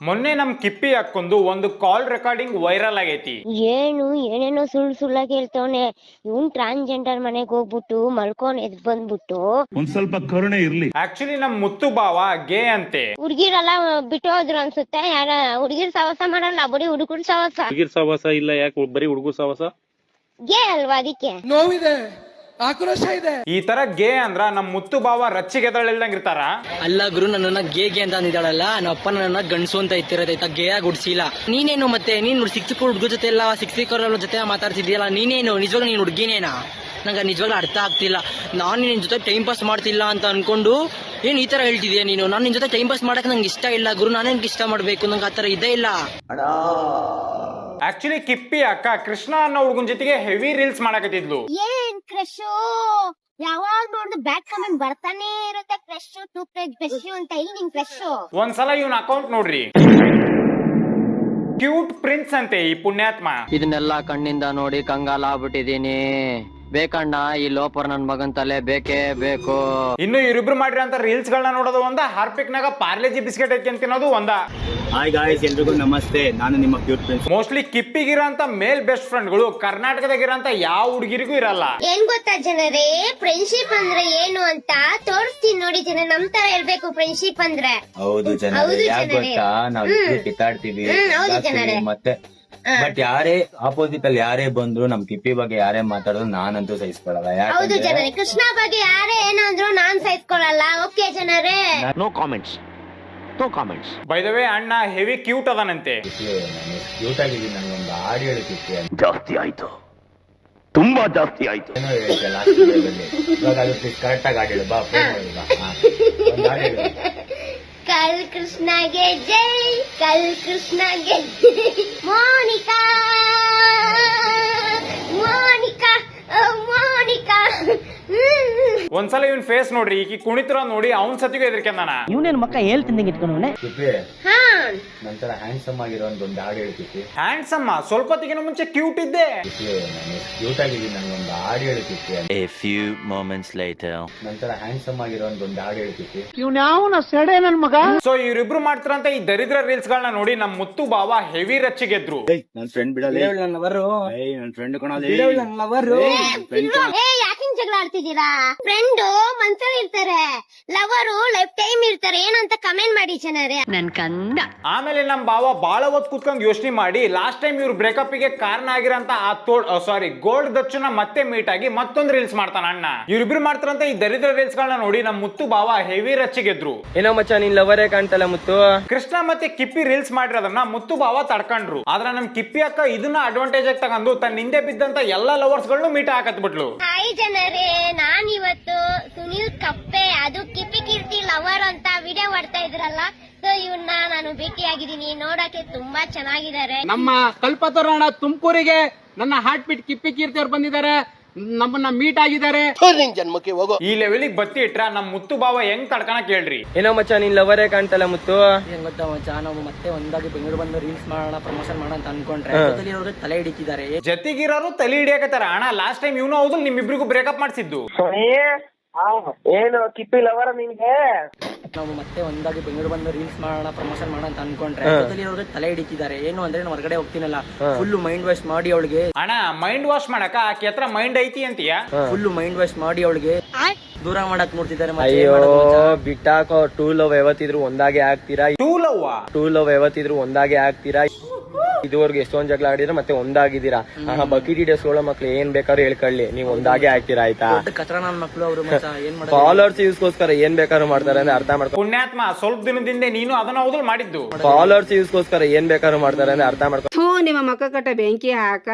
ಮೊನ್ನೆ ನಮ್ ಕಿಪ್ಪಿ ಹಾಕೊಂಡು ಒಂದು ಕಾಲ್ ರೆಕಾರ್ಡಿಂಗ್ ವೈರಲ್ ಆಗೈತಿ. ಏನೇನೋ ಸುಳ್ಳಾಗಿ ಹೇಳ್ತವನೆ. ಇವ್ನ್ ಟ್ರಾನ್ಸ್ಜೆಂಡರ್ ಮನೆಗ್ ಹೋಗ್ಬಿಟ್ಟು ಮಲ್ಕೊಂಡ್ ಎದ್ ಬಂದ್ಬಿಟ್ಟು ಒಂದ್ ಸ್ವಲ್ಪ ಕರುಣೆ ಇರ್ಲಿ. ಆಕ್ಚುಲಿ ನಮ್ ಮುತ್ತು ಬಾವ ಗೇ ಅಂತೆ. ಹುಡ್ಗಿರೆಲ್ಲ ಬಿಟ್ಟು ಹೋದ್ರು ಅನ್ಸುತ್ತೆ. ಯಾರ ಹುಡ್ಗಿರ್ ಸವಾಸ ಮಾಡಲ್ಲ, ಬರೀ ಹುಡುಗರು ಸವಾಸ. ಹುಡುಗಿರ್ ಸವಾಸ ಇಲ್ಲ, ಯಾಕೆ ಬರೀ ಹುಡುಗರು ಸವಾಸ? ಗೇ ಅಲ್ವಾ, ಅದಕ್ಕೆ ನೋವಿದೆ, ಆಕ್ರೋಶ ಇದೆ. ಈ ತರ ಗೇ ಅಂದ್ರ ನಮ್ ಮುತ್ತು ಬಾವ ರಚ್ಚಿಗೆದಳಿಲ್ದಂಗ್ ಇರ್ತಾರ. ಅಲ್ಲ ಗುರು, ನನ್ನನ್ನ ಗೇ ಅಂತ ಅಂದಿದ್ದಾಳಲ್ಲ, ನಮ್ಮ ಅಪ್ಪ ನನ್ನ ಗಂಡಸು ಅಂತ ಇತ್ತಿರೋದೈತಾ, ಗೇ ಆಗಿ ಉಡ್ಸಿಲ್ಲ. ನೀನೇನು ಮತ್ತೆ ನೀನು ಸಿಕ್ಸಿಕ್ ಹುಡುಗ ಜೊತೆ ಎಲ್ಲ ಸಿಕ್ಸಿಕ್ ಜೊತೆ ಮಾತಾಡ್ತಿದ್ಯಲ್ಲ, ನೀನೇನು ನಿಜವಾಗ ನೀನು ಹುಡುಗಿನೇನಾ? ನಂಗೆ ನಿಜವಾಗ್ಲೂ ಅರ್ಥ ಆಗ್ತಿಲ್ಲ. ನಾನು ನಿನ್ ಜೊತೆ ಟೈಮ್ ಪಾಸ್ ಮಾಡ್ತಿಲ್ಲ ಅಂತ ಅನ್ಕೊಂಡು ಏನ್ ಈ ತರ ಹೇಳ್ತಿದ್ಯಾ ನೀನು? ನಾನು ನಿನ್ ಜೊತೆ ಟೈಮ್ ಪಾಸ್ ಮಾಡಕ್ ನಂಗೆ ಇಷ್ಟ ಇಲ್ಲ ಗುರು. ನಾನೇನ್ ಇಷ್ಟ ಮಾಡ್ಬೇಕು? ನಂಗೆ ಆತರ ಇದೇ ಇಲ್ಲ. ಆಕ್ಚುಲಿ ಕಿಪ್ಪಿ ಅಕ್ಕ ಕೃಷ್ಣ ಅನ್ನೋ ಹುಡುಗನ್ ಜೊತೆಗೆ ಹೆವಿ ರೀಲ್ಸ್ ಮಾಡಕತ್ತಿದ್ಲು. ಏನ್ ಕ್ರಶ್ ಯಾವಾಗ ನೋಡಿದ್ರು ಬ್ಯಾಕ್ ಕಮೆಂಟ್ ಬರ್ತಾನೆ ಇರುತ್ತೆ. ಕ್ರಶ್ ಟೂ ಪೇಜ್ ಕ್ರಶ್ ಅಂತ. ಇಲ್ಲಿ ನಿನ್ ಕ್ರಶ್ ಒಂದ್ಸಲ ಇವನ್ ಅಕೌಂಟ್ ನೋಡ್ರಿ, ಕ್ಯೂಟ್ ಪ್ರಿನ್ಸ್ ಅಂತೆ ಈ ಪುಣ್ಯಾತ್ಮ. ಇದನ್ನೆಲ್ಲ ಕಣ್ಣಿಂದ ನೋಡಿ ಕಂಗಾಲ ಆಗ್ಬಿಟ್ಟಿದೀನಿ. ಬೇಕಣ್ಣ, ಈ ಲೋಪರ್ ನನ್ ಮಗನ್ ತಲೆ ಬೇಕೇ ಬೇಕು. ಇನ್ನು ಇವರಿಬ್ರು ಮಾಡಿರೋಂತ ರೀಲ್ಸ್ ಗಳನ್ನ ನೋಡೋದು ಒಂದ, ಹಾರ್ಪಿಕ್ ನಾಗ ಪಾರ್ಲೆಜಿ ಬಿಸ್ಕೆಟ್ ಐತಿ ತಿನ್ನೋದು ಒಂದ. ಹಾಯ್ ಗಾಯ್ಸ್, ಎಲ್ರಿಗೂ ನಮಸ್ತೆ. ನಾನು ನಿಮ್ಮ ಕ್ಯೂಟ್ ಪ್ರಿನ್ಸ್. ಮೋಸ್ಟ್ಲಿ ಕಿಪ್ಪಿಗಿರಂತ ಮೇಲ್ ಬೆಸ್ಟ್ ಫ್ರೆಂಡ್ ಗಳು ಕರ್ನಾಟಕದಾಗಿರಂತ ಯಾವ ಹುಡುಗಿರಿಗೂ ಇರಲ್ಲ. ಏನ್ ಗೊತ್ತಾ ಜನರೇ, ಫ್ರೆಂಡ್ಶಿಪ್ ಅಂದ್ರೆ ಏನು ಅಂತ ತೋರಿಸ್ತೀನಿ ನೋಡಿ ಜನ. ನಮ್ ತರ ಇರ್ಬೇಕು ಫ್ರೆಂಡ್ಶಿಪ್ ಅಂದ್ರೆ. ಹೌದು ಜನರೇ, ಯಾಕೆ ಗೊತ್ತಾ, ನಾವು ಕಿತ್ತಾಡ್ತೀವಿ ಮತ್ತೆ ಬಟ್ ಯಾರೇ ಆಪೋಸಿಟ್ ಅಲ್ಲಿ ಯಾರೇ ಬಂದ್ರು ನಮ್ ಕಿಪ್ಪಿ ಬಗ್ಗೆ ಯಾರೇ ಮಾತಾಡೋದು ನಾನಂತೂ ಸಹಿಸ್ಕೊಳ್ಳಲ್ಲ. ಹೌದು ಯಾಕಂದ್ರೆ ಜನರೇ, ಕೃಷ್ಣ ಬಗ್ಗೆ ಯಾರೇ ಏನಂದ್ರು ನಾನ್ ಸಹಿಸ್ಕೊಳ್ಳಲ್ಲ. ಓಕೆ ಜನರೇ, no comments, no comments. By the way ಅಣ್ಣ ಹೆವಿ ಕ್ಯೂಟ್ ಅದಾನಂತೆ. ಕ್ಯೂಟ್ ಆಗಿದ್ದೀನಿ, ನನಗೊಂದು ಹಾಡು ಹೇಳು ಕಿಪ್ಪಿ ಅಂತ. ಜಾಸ್ತಿ ಆಯ್ತು, ತುಂಬಾ ಜಾಸ್ತಿ ಆಯ್ತು. ಏನೋ ಹೇಳ್ತೆ ಲಾಸ್ಟ್ ಇವಾಗ ಅದು ಕರೆಕ್ಟ್ ಆಗಿ ಹಾಡು ಹೇಳು ಬಾ. ಫೋನ್ ಮಾಡಿ ಬಾ. ಒಂದು ಹಾಡು ಹೇಳು. ಕಲ್ ಕೃಷ್ಣಗೆ ಜೈ, ಕಲ್ ಕೃಷ್ಣಗೆ ಜೈ. ಮೋನಿಕಾ ಮೋನಿಕಾ ಮೋನಿಕಾ. ಒಂದ್ಸಲ ಇವನ್ ಫೇಸ್ ನೋಡ್ರಿ, ಈಕಿ ಕುಣಿತರ ನೋಡಿ ಅವ್ನ್ ಸತಿಗೂ ಹೆದರ್ಕೊಂಡಾನ. ಇವನೇನು ಮಕ್ಕ ಹೇಳ್ತಿದ್ದಂಗೆ ಇಟ್ಕೊಂಡವನೆ. ಕಿಪ್ಪಿ ಹಾ, ನಂತರ ಹ್ಯಾಂಡ್ಸಮ್ ಆಗಿರೋ ಒಂದು ಹಾಡು ಹೇಳು ಕಿಪ್ಪಿ. ಹ್ಯಾಂಡ್ಸಮ್ಮ, ಸ್ವಲ್ಪ ಹೊತ್ತಿಗಿನ ಮುಂಚೆ ಕ್ಯೂಟ್ ಇದ್ದೆ. ಕಿಪ್ಪಿ ನಾನು ಕ್ಯೂಟ್ ಆಗಿದ್ದೀನಿ, ನನಗೊಂದು ಹಾಡು ಹೇಳು ಕಿಪ್ಪಿ ಅಂತ. A few moments later. ನಂತರ ಹ್ಯಾಂಡ್ಸಮ್ ಆಗಿರೋ ಒಂದು ಹಾಡು ಹೇಳು ಕಿಪ್ಪಿ. ಸೊ ಇವರಿಬ್ರು ಮಾಡ್ತಾರಂತ ಈ ದರಿದ್ರ ರೀಲ್ಸ್ ಗಳನ್ನ ನೋಡಿ ನಮ್ ಮುತ್ತು ಬಾವ ಹೆವಿ ರಚ್ಚಿಗೆದ್ರು. ನನ್ ಫ್ರೆಂಡ್ ಬಿಡಲಿ, ನನ್ ಫ್ರೆಂಡ್ ಕೊಣಲಿ. ಯಾಕಿಂಗ್ ಜಗಳ ಆಡ್ತಿದ್ದೀರಾ? ಫ್ರೆಂಡ್ ಮನ್ಸಲ್ಲಿ ಇರ್ತಾರೆ, ಲವರು ಲೈಫ್ ಟೈಮ್ ಇರ್ತಾರೆ. ಏನಂತ ಕಮೆಂಟ್ ಮಾಡಿ ಜನರೇ. ನನ್ ಕಂದ. ಆಮೇಲೆ ನಮ್ ಬಾವ ಬಾಳ ಹೊತ್ತು ಕುತ್ಕೊಂಡ್ ಯೋಚನೆ ಮಾಡಿ ಲಾಸ್ಟ್ ಟೈಮ್ ಇವ್ರ ಬ್ರೇಕಪ್ ಗೆ ಕಾರಣ ಆಗಿರಂತ ಆ ಗೋಲ್ಡ್ ದಚ್ಚುನ ಮತ್ತೆ ಮೀಟ್ ಆಗಿ ಮತ್ತೊಂದು ರೀಲ್ಸ್ ಮಾಡ್ತಾನ ಅಣ್ಣ. ಇವ್ರಿಬ್ರು ಮಾಡ್ತಾರಂತ ಈ ದರಿದ್ರ ರೀಲ್ಸ್ ಗಳನ್ನ ನೋಡಿ ನಮ್ ಮುತ್ತು ಬಾವ ಹೆವಿ ರಚ್ಚಿಗೆದ್ರು. ಏನೋ ಮಚ್ಚ, ನೀನ್ ಲವರೇ ಕಾಣ್ತಲ್ಲ ಮುತ್ತು. ಕೃಷ್ಣ ಮತ್ತೆ ಕಿಪ್ಪಿ ರೀಲ್ಸ್ ಮಾಡಿರೋದನ್ನ ಮುತ್ತು ಬಾವ ತಡ್ಕೊಂಡ್ರು. ಆದ್ರೆ ನಮ್ ಕಿಪ್ಪಿ ಅಕ್ಕ ಇದನ್ನ ಅಡ್ವಾಂಟೇಜ್ ಆಗಿ ತಗೊಂಡು ತನ್ನ ಹಿಂದೆ ಬಿದ್ದಂತ ಎಲ್ಲಾ ಲವರ್ಸ್ ಗಳನ್ನು ಮೀಟ್ ಹಾಕತ್ ಬಿಟ್ಲು. ಹಾಯ್ ಜನರೇ, ನಾನ್ ಇವತ್ತು ಸುನಿಲ್ ಕಪ್ಪೆ, ಅದು ಕಿಪ್ಪಿ ಕೀರ್ತಿ ಲವರ್ ಅಂತ ವಿಡಿಯೋ ಮಾಡ್ತಾ ಇದ್ರಲ್ಲ, ಸೊ ಇವ್ರನ್ನ ನಾನು ಭೇಟಿ ಆಗಿದ್ದೀನಿ. ನೋಡಕ್ಕೆ ತುಂಬಾ ಚೆನ್ನಾಗಿದ್ದಾರೆ. ನಮ್ಮ ಕಲ್ಪತರೋಣ ತುಮಕೂರಿಗೆ ನನ್ನ ಹಾರ್ಟ್ ಬೀಟ್ ಕಿಪ್ಪಿ ಕೀರ್ತಿ ಅವ್ರು ಬಂದಿದ್ದಾರೆ, ನಮ್ಮನ್ನ ಮೀಟ್ ಆಗಿದ್ದಾರೆ. ಈ ಲೆವೆಲಿಗೆ ಬತ್ತಿ ಇಟ್ರ ನಮ್ ಮುತ್ತು ಬಾವ ಹೆಂಗ್ ತಡ್ಕಣಕ್ ಹೇಳ್ರಿ. ಏನೋ ಮಚ್ಚ, ನೀನ್ ಲವರೇ ಕಾಣ್ತಲ್ಲ ಮುತ್ತು. ಏನ್ ಗೊತ್ತಾ ಮಚ್ಚ, ನಾವು ಮತ್ತೆ ಒಂದಾಗಿ ಬೆಂಗಳೂರು ಬಂದು ರೀಲ್ಸ್ ಮಾಡೋಣ, ಪ್ರಮೋಷನ್ ಮಾಡೋಣ ಅಂತ ಅನ್ಕೊಂಡ್ರೆ ತಲೆ ಹಿಡಿತಿದ್ದಾರೆ. ಜೊತೆಗಿರೋರು ತಲೆ ಹಿಡಿಯಕತ್ತಾರ. ಅಣ್ಣ ಲಾಸ್ಟ್ ಟೈಮ್ ಇವನು ಹೌದು ನಿಮ್ಮಿಬ್ರಿಗೂ ಬ್ರೇಕಪ್ ಮಾಡ್ಸಿದ್ದು. ಏನು ಕಿಪ್ಪಿ ಲವರ ನಿನ್ಗೆ? ನಾವು ಮತ್ತೆ ಒಂದಾಗಿ ಬೆಂಗಳೂರು ಬಂದು ರೀಲ್ಸ್ ಮಾಡೋಣ, ಪ್ರಮೋಷನ್ ಮಾಡೋಣ ಅಂತ ಅನ್ಕೊಂಡ್ರೆ ತಲೆ ಹಿಡಿತಿದ್ದಾರೆ. ಏನು ಅಂದ್ರೆ ನಾನು ಹೊರಗಡೆ ಹೋಗ್ತೀನಲ್ಲ, ಫುಲ್ ಮೈಂಡ್ ವಾಶ್ ಮಾಡಿ ಅವಳಿಗೆ. ಅಣ್ಣ ಮೈಂಡ್ ವಾಶ್ ಮಾಡಕ ಆಕೆ ಹತ್ರ ಮೈಂಡ್ ಐತಿ ಅಂತೀಯ? ಫುಲ್ ಮೈಂಡ್ ವಾಶ್ ಮಾಡಿ ಅವಳಿಗೆ ದೂರ ಮಾಡಕ್ ನೋಡ್ತಿದ್ದಾರೆ. ಅಯ್ಯೋ ಬಿಟ್ಟಾಕೋ. ಟೂ ಲವ್ ಯಾವತ್ತಿದ್ರು ಒಂದಾಗೆ ಆಗ್ತೀರಾ? ಟೂ ಲವ್ ಯಾವತ್ತಿದ್ರು ಒಂದಾಗೆ ಆಗ್ತೀರಾ? ಇದುವರೆಗೂ ಎಷ್ಟೊಂದ್ ಜಗಳ ಆಡಿದ್ರೆ ಮತ್ತೆ ಒಂದಾಗಿದ್ದೀರಾ. ಬಕೀಟಿ ಡೇಸ್ಗಳ ಮಕ್ಳು ಏನ್ ಬೇಕಾದ್ರೂ ಹೇಳ್ಕೊಳ್ಳಿ, ನೀವು ಒಂದಾಗೆ ಆಗ್ತೀರಾ ಆಯ್ತಾ? ಕತ್ರ ನನ್ ಮಕ್ಳು ಅವರು ಫಾಲೋವರ್ಸ್ ಯೂಸ್ಗೋಸ್ಕರ ಏನ್ ಬೇಕಾದ್ರೂ ಮಾಡ್ತಾರೆ ಅಂದ್ರೆ ಅರ್ಥ ಮಾಡ್ಕೊ. ಪುಣ್ಯಾತ್ಮ, ಸ್ವಲ್ಪ ದಿನದಿಂದ ನೀನು ಅದನ್ನ ಹೌದು ಮಾಡಿದ್ದು. ಫಾಲೋವರ್ಸ್ ಯೂಸ್ಗೋಸ್ಕರ ಏನ್ ಬೇಕಾದ್ರೂ ಮಾಡ್ತಾರೆ ಅಂದ್ರೆ ಅರ್ಥ ಮಾಡ್ಕೊ. ನಿಮ್ಮ ಮಕ್ಕ ಕಟ್ಟ ಬೆಂಕಿ ಹಾಕ.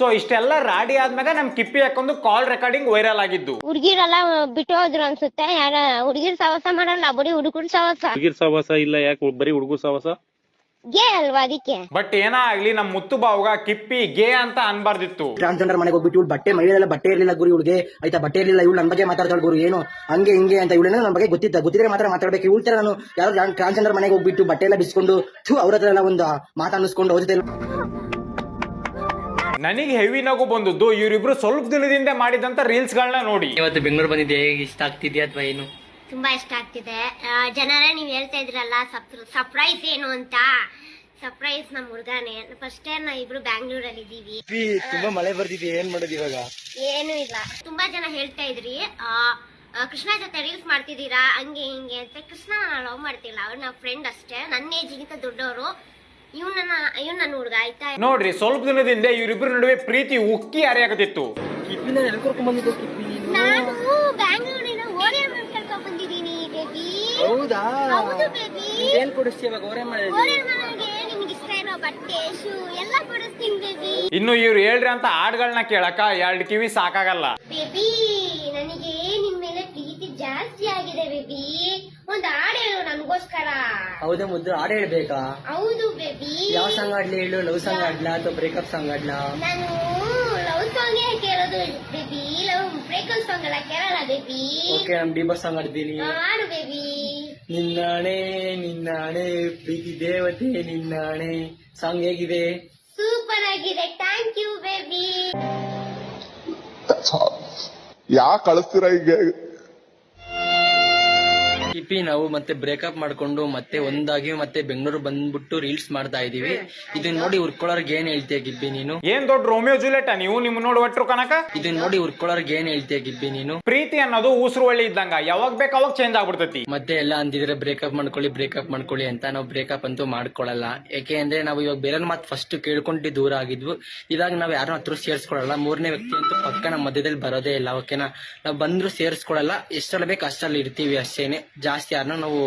ಸೊ ಇಷ್ಟೆಲ್ಲ ರಾಡಿ ಆದ್ಮ್ಯಾಗ ನಮ್ ಕಿಪ್ಪಿ ಹಾಕೊಂಡು ಕಾಲ್ ರೆಕಾರ್ಡಿಂಗ್ ವೈರಲ್ ಆಗಿದ್ದು. ಹುಡ್ಗಿರೆಲ್ಲ ಬಿಟ್ಟು ಹೋದ್ರು ಅನ್ಸುತ್ತೆ. ಯಾರ ಹುಡ್ಗಿರ್ ಸವಾಸ ಮಾಡಲ್ಲ, ಬರೀ ಹುಡುಗರು ಸವಾಸ. ಹುಡುಗಿರ್ ಸವಾಸ ಇಲ್ಲ, ಯಾಕೆ ಬರೀ ಹುಡುಗರು ಸವಾಸ? ಗೇ ಅಲ್ವಾ, ಅದಕ್ಕೆ. ಬಟ್ ಏನ ಆಗ್ಲಿ ನಮ್ ಮುತ್ತು ಬಾವ್ಗ ಕಿಪ್ಪಿ ಗೇ ಅಂತ ಅನ್ಬಾರ್ದಿತ್ತು. ಟ್ರಾನ್ಸ್ಜೆಂಡರ್ ಮನೆಗೆ ಹೋಗ್ಬಿಟ್ಟು ಇವಳು ಬಟ್ಟೆ ಮೈಲೆಲ್ಲ ಬಟ್ಟೆ ಇರ್ಲಿಲ್ಲ ಗುರು, ಇವಳಿಗೆ ಆಯ್ತಾ ಬಟ್ಟೆ ಇರ್ಲಿಲ್ಲ. ಇವಳು ನನ್ನ ಬಗ್ಗೆ ಮಾತಾಡ್ತಾಳು ಗುರು, ಏನು ಹಂಗೆ ಹಿಂಗೆ ಅಂತ. ಇವಳು ನನ್ನ ಬಗ್ಗೆ ಗೊತ್ತಿದ್ರೆ ಮಾತ್ರ ಮಾತಾಡ್ಬೇಕು. ಇವಳ ತರ ನಾನು ಯಾರು ಟ್ರಾನ್ಸ್ಜೆಂಡರ್ ಮನೆಗೆ ಹೋಗ್ಬಿಟ್ಟು ಬಟ್ಟೆ ಎಲ್ಲ ಬಿಸ್ಕೊಂಡು ಅವ್ರ ಹತ್ರ ಎಲ್ಲ ಒಂದು ಮಾತಾಡಿಸ್ಕೊಂಡು ಹೋಗುತ್ತೆ. ನನಗೆ ಹೆವಿ ನಗು ಬಂದದ್ದು ಇವರಿಬ್ರು ಸ್ವಲ್ಪ ದಿನದಿಂದ ಮಾಡಿದಂತ ರೀಲ್ಸ್ ಗಳನ್ನ ನೋಡಿ. ಇವತ್ತು ಬೆಂಗಳೂರು ಬಂದಿದ್ದೆ, ಹೇಗೆ ಇಷ್ಟ ಆಗ್ತಿದ್ಯಾ ಅಥವಾ ಏನು? ತುಂಬಾ ಇಷ್ಟ ಆಗ್ತಿದೆ. ಜನರೇ ನೀವ್ ಹೇಳ್ತಾ ಇದ್ರಲ್ಲ ಸರ್ಪ್ರೈಸ್ ಏನು ಅಂತ, ಸರ್ಪ್ರೈಸ್ ನಮ್ ಹುಡ್ಗಾನೆ. ಫಸ್ಟ್ ಟೈಮ್ ನಾವ್ ಇಬ್ರು ಬ್ಯಾಂಗ್ಳೂರಲ್ಲಿ ಇದೀವಿ. ತುಂಬಾ ಮಳೆ ಬರ್ತಿದೆ, ಏನ್ ಮಾಡೋದು ಇವಾಗ? ಏನು ಇಲ್ಲ, ತುಂಬಾ ಜನ ಹೇಳ್ತಾ ಇದ್ರಿ ಕೃಷ್ಣ ಜೊತೆ ರೀಲ್ಸ್ ಮಾಡ್ತಿದ್ದೀರಾ ಹಂಗೆ ಹಿಂಗೆ ಅಂತ. ಕೃಷ್ಣ ನಾನು ಲವ್ ಮಾಡ್ತಿಲ್ಲ, ಅವ್ರು ನನ್ನ ಫ್ರೆಂಡ್ ಅಷ್ಟೇ, ನನ್ನ ಏಜ್ಗಿಂತ ದೊಡ್ಡವರು. ಇವ್ ನನ್ನ ಹುಡ್ಗ ಆಯ್ತಾ. ನೋಡ್ರಿ, ಸ್ವಲ್ಪ ದಿನದಿಂದ ಇವರಿಬ್ಬರ ನಡುವೆ ಪ್ರೀತಿ ಉಕ್ಕಿ ಹರಿಯಾಗತ್ತಿತ್ತು. ನಾನು ಬ್ಯಾಂಗ್ಳೂರಿನ ಓರಿಯಂ ಕರ್ಕೊಂಡ್ ಬಂದಿದ್ದೀನಿ ಬೇಬಿ. ಹೌದಾ? ಹೌದು ಬೇಬಿ. ಏನ್ ಕೊಡಿಸ್ತೀಯ ಓರೆ ಓರಿಯಂ ಮನೆಗೆ ನಿಮ್ಗೆ ಇಷ್ಟ ಇರೋ ಬಟ್ಟೆ, ಶೂ ಎಲ್ಲ ಕೊಡಿಸ್ತೀನಿ ಬೇಬಿ. ಇನ್ನು ಇವ್ರು ಹೇಳ್ರಿ ಅಂತ ಹಾಡ್ಗಳನ್ನ ಕೇಳಕ 2 ಕಿವಿ ಸಾಕಾಗಲ್ಲ. ಬೇಬಿ, ನನಗೆ ನಿಮ್ ಮೇಲೆ ಪ್ರೀತಿ ಜಾಸ್ತಿ ಆಗಿದೆ ಬೇಬಿ. ಒಂದ್ ಹಾಡು ಹೇಳು ನನ್ಗೋಸ್ಕರ. ಹೌದಾ ಮುದ್ದು? ಹಾಡು ಹೇಳ್ಬೇಕಾ? ಹೌದು ಬೇಬಿ. ಯಾವ ಸಾಂಗ್ ಆಡ್ಲಿ ಹೇಳು? ಲವ್ ಸಾಂಗ್ ಆಡ್ಲಾ ಅಥವಾ ಬ್ರೇಕಪ್ ಸಾಂಗ್ ಆಡ್ಲಾ? ನಾನು ಲವ್ ಸಾಂಗ್ ಕೇಳೋದು ಬೇಬಿ, ಬ್ರೇಕಪ್ ಸಾಂಗ್ ಎಲ್ಲ ಕೇಳಲ್ಲ ಬೇಬಿ. ಓಕೆ, ನಾನು ಬೀಬರ್ ಸಾಂಗ್ ಆಡ್ತೀನಿ. ಹಾಡು ಬೇಬಿ. ನಿನ್ನಾಣೆ ನಿನ್ನಾಣೆ ಪ್ರೀತಿ ದೇವತೆ ನಿನ್ನಾಣೆ ಸಾಂಗ್ ಹೇಗಿದೆ? ಸೂಪರ್ ಆಗಿದೆ, ಥ್ಯಾಂಕ್ ಯು ಬೇಬಿ. ಯಾಕೆ ಕಳಿಸ್ತೀರಾ ಈಗ? ಕಿಪಿ ನಾವು ಮತ್ತೆ ಬ್ರೇಕಪ್ ಮಾಡ್ಕೊಂಡು ಮತ್ತೆ ಒಂದಾಗಿ ಮತ್ತೆ ಬೆಂಗಳೂರು ಬಂದ್ಬಿಟ್ಟು ರೀಲ್ಸ್ ಮಾಡ್ತಾ ಇದೀವಿ. ಇದನ್ನ ನೋಡಿ ಉರ್ಕೊಳ್ಳೋರ್ಗೆ ಏನ್ ಹೇಳ್ತೀಯ ಗಿಬ್ಬಿ ನೀನು? ಏನ್ ದೊಡ್ಡ ರೋಮಿಯೋ ಜೂಲಿಯಟ್ ನೀವು ನಿಮ್ ನೋಡಿ ಒಟ್ಟರು ಕನಕ. ಇದನ್ನ ನೋಡಿ ಉರ್ಕೊಳ್ಳೋರ್ಗೆ ಏನ್ ಹೇಳ್ತೀಯ ಗಿಬ್ಬಿ ನೀನು? ಪ್ರೀತಿ ಅನ್ನೋದು ಉಸಿರು ಒಳ್ಳೆ ಇದ್ದಂಗ, ಯಾವಾಗ ಬೇಕು ಅವಾಗ ಚೇಂಜ್ ಆಗ್ಬಿಡ್ತೈತಿ. ಮತ್ತೆ ಎಲ್ಲ ಅಂದಿದ್ರೆ ಬ್ರೇಕಪ್ ಮಾಡ್ಕೊಳ್ಳಿ ಅಂತ. ನಾವು ಬ್ರೇಕಪ್ ಅಂತೂ ಮಾಡ್ಕೊಳ್ಳಲ್ಲ. ಯಾಕೆ ಅಂದ್ರೆ ನಾವು ಇವಾಗ ಬೇರೆ ಮಾತು ಫಸ್ಟ್ ಕೇಳ್ಕೊಂಡು ದೂರ ಆಗಿದ್ವು. ಇವಾಗ ನಾವ್ ಯಾರನ್ನ ಹತ್ರ ಸೇರ್ಸ್ಕೊಳಲ್ಲ. 3ನೇ ವ್ಯಕ್ತಿ ಅಂತೂ ಪಕ್ಕ ನಮ್ಮ ಮಧ್ಯದಲ್ಲಿ ಬರೋದೇ ಇಲ್ಲ. ಓಕೆನಾ? ನಾವು ಬಂದ್ರು ಸೇರ್ಸ್ಕೊಳಲ್ಲ. ಎಷ್ಟಲ್ಲಿ ಬೇಕು ಅಷ್ಟಲ್ಲಿ ಇರ್ತೀವಿ ಅಷ್ಟೇನೆ. ಜಾಸ್ತಿ ಯಾರನ್ನ ನಾವು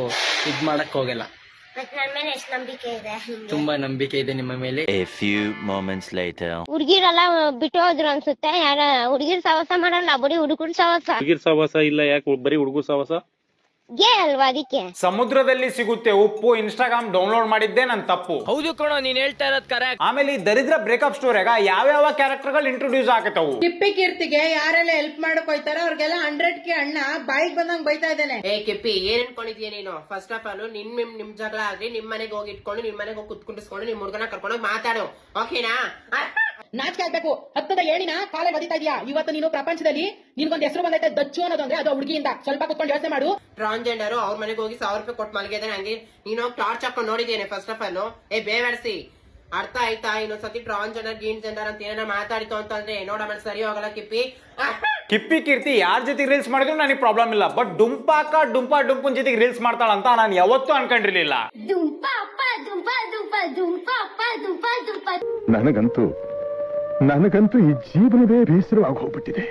ಇದ್ ಮಾಡಕ್ ಹೋಗಲ್ಲ. ಮತ್ತೆ ನನ್ನ ಮೇಲೆ ಎಷ್ಟು ನಂಬಿಕೆ ಇದೆ? ತುಂಬಾ ನಂಬಿಕೆ ಇದೆ ನಿಮ್ಮ ಮೇಲೆ. A few moments later. ಹುಡುಗಿರೆಲ್ಲ ಬಿಟ್ಟು ಹೋದ್ರು ಅನ್ಸುತ್ತೆ. ಯಾರ ಹುಡುಗಿರ್ ಸವಾಸ ಮಾಡಲ್ಲ, ಬರೀ ಹುಡುಗರು ಸವಾಸ. ಹುಡುಗಿರ್ ಸಹವಾಸ ಇಲ್ಲ, ಯಾಕೆ ಬರೀ ಹುಡುಗರು ಸಹವಾಸ? ಗೇ ಅಲ್ವಾ ಅದಕ್ಕೆ. ಸಮುದ್ರದಲ್ಲಿ ಸಿಗುತ್ತೆ ಉಪ್ಪು ಇನ್ಸ್ಟಾಗ್ರಾಮ್ ಡೌನ್ಲೋಡ್ ಮಾಡಿದ್ದೆ ನನ್ ತಪ್ಪು. ಹೌದು ಕಣೋ, ನೀನ್ ಹೇಳ್ತಾ ಇರೋದ್ ಕರೆಕ್ಟ್. ಆಮೇಲೆ ಈ ದರಿದ್ರ ಬ್ರೇಕಪ್ ಸ್ಟೋರಿಯಾಗ ಯಾವ ಕ್ಯಾರೆಕ್ಟರ್ ಗಳು ಇಂಟ್ರೊಡ್ಯೂಸ್ ಆಗತ್ತವು. ಕಿಪ್ಪಿ ಕೀರ್ತಿಗೆ ಯಾರೆಲ್ಲ ಹೆಲ್ಪ್ ಮಾಡಕ್ ಹೋಯ್ತಾರ ಅವ್ರಿಗೆಲ್ಲ 100ಕ್ಕೆ ಅಣ್ಣ ಬಾಯಿಗೆ ಬಂದಂಗ್ ಬೈತಾ ಇದ್ದಾನೆ. ಏ ಕಿಪ್ಪಿ, ಏನ್ ಅನ್ಕೊಂಡಿದ್ಯಾ ನೀನು? ಫಸ್ಟ್ ಆಫ್ ಆಲ್ ನಿಮ್ ಜಗಳ ಆಗಿ ನಿಮ್ ಮನೆಗೆ ಹೋಗಿ ಇಟ್ಕೊಂಡು ನಿಮ್ ಮನೆಗೆ ಹೋಗಿ ಕುತ್ಕೊಂಡಿಸ್ಕೊಂಡು ನಿಮ್ ಹುಡುಗನ ಕರ್ಕೊಂಡೋಗಿ ಮಾತಾಡು, ಓಕೆನಾ? ನಾಚಿಕೆ ಆಗ್ಬೇಕು. ಹತ್ತದ ಏಣಿನ ಕಾಲೇ ಬದಿತಾ ಇದೀಯಾ. ಇವತ್ತು ನೀನು ಪ್ರಪಂಚದಲ್ಲಿ ನಿನ್ಗೊಂದ್ ಹೆಸರು ಬಂದೈತೆ ದಚ್ಚು ಅನ್ನೋದಂದ್ರೆ ಅದು ಹುಡುಗಿಯಿಂದ. ಸ್ವಲ್ಪ ಕುತ್ಕೊಂಡು ಯೋಚನೆ ಮಾಡು. ಟ್ರಾನ್ಸ್ಜೆಂಡರ್ ಅವ್ರ ಮನೆಗೆ ಹೋಗಿ 1000 ರೂಪಾಯಿ ಕೊಟ್ಟು ಮಲಗಿದಾನೆ. ಹಂಗೆ ನೀನು ಟಾರ್ಚ್ ಹಾಕೊಂಡು ನೋಡಿದ್ದೇನೆ. ಫಸ್ಟ್ ಆಫ್ ಆಲ್ ಬೇವರ್ಸಿ, ಅರ್ಥ ಆಯ್ತಾ? ಇನ್ನೊಂದ್ಸತಿ ಟ್ರಾನ್ಸ್ಜೆಂಡರ್ ಜೆಂಡರ್ ಅಂತ ಏನಾರ ಮಾತಾಡಿತು ಅಂತಂದ್ರೆ ನೋಡಮ್ಮ ಸರಿ ಹೋಗಲ್ಲ ಕಿಪ್ಪಿ. ಕಿಪ್ಪಿ ಕೀರ್ತಿ ಯಾರ ಜೊತೆ ರೀಲ್ಸ್ ಮಾಡಿದ್ರು ನನಗೆ ಪ್ರಾಬ್ಲಮ್ ಇಲ್ಲ. ಬಟ್ ಡುಂಪನ್ ಜೊತೆಗೆ ರೀಲ್ಸ್ ಮಾಡ್ತಾಳಂತ ನಾನು ಯಾವತ್ತೂ ಅನ್ಕೊಂಡಿರ್ಲಿಲ್ಲ. ದುಂಪ ಅಪ್ಪ ದುಂಪ ದುಂಪ ದುಂಪ ಅಪ್ಪ ದುಂಪ ದುಂಪ. ನನಗಂತೂ ಈ ಜೀವನವೇ ಬೇಸರವಾಗಿ ಹೋಗ್ಬಿಟ್ಟಿದೆ.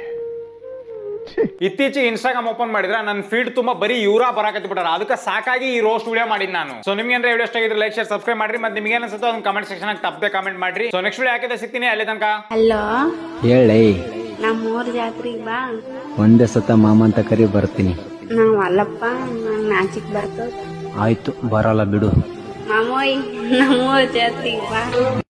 ಇತ್ತೀಚೆಗೆ ಇನ್ಸ್ಟಾಗ್ರಾಮ್ ಓಪನ್ ಮಾಡಿದ್ರೆ ನನ್ನ ಫೀಡ್ ತುಂಬಾ ಬರೀ ಇವರ ಬರಾಕತ್ತಿ ಬಿಟ್ಟಾರ. ಅದಕ್ಕೆ ಸಾಕಾಗಿ ಈ ರೋಸ್ಟ್ ವಿಡಿಯೋ ಮಾಡಿದ್ ನಾನು. ಸೊ ನಿಮ್ಗೆ ಏನಾರ ವಿಡಿಯೋ ಇಷ್ಟ ಆಗಿದ್ರೆ ಲೈಕ್ ಶೇರ್ ಸಬ್ಸ್ಕ್ರೈಬ್ ಮಾಡ್ರಿ. ಮತ್ತೆ ನಿಮ್ಗೆ ಏನಿಸುತ್ತೋ ಅದನ್ನ ಕಮೆಂಟ್ ಸೆಕ್ಷನ್ ತಪ್ಪದೆ ಕಮೆಂಟ್ ಮಾಡ್ರಿ. ಸೊ ನೆಕ್ಸ್ಟ್ ವಿಡಿಯೋ ಹಾಕಿದ್ರೆ ಸಿಗ್ತೀನಿ. ಅಲ್ಲಿ ತನಕ ಹಲೋ ಹೇಳಿ, ನಮ್ಮೂರ್ ಜಾತ್ರೆಗೆ ಬಾ. ಒಂದೇ ಸತ ಮಾಮ ಅಂತ ಕರಿ ಬರ್ತೀನಿ. ನಾವ್ ಅಲ್ಲಪ್ಪ, ನಂಗ್ ನಾಚಿಕ್ ಬರ್ತದ. ಆಯ್ತು, ಬರಲ್ಲ ಬಿಡು. ಮಾಮೋಯ್, ನಮ್ಮೂರ್ ಜಾತ್ರೆಗೆ ಬಾ.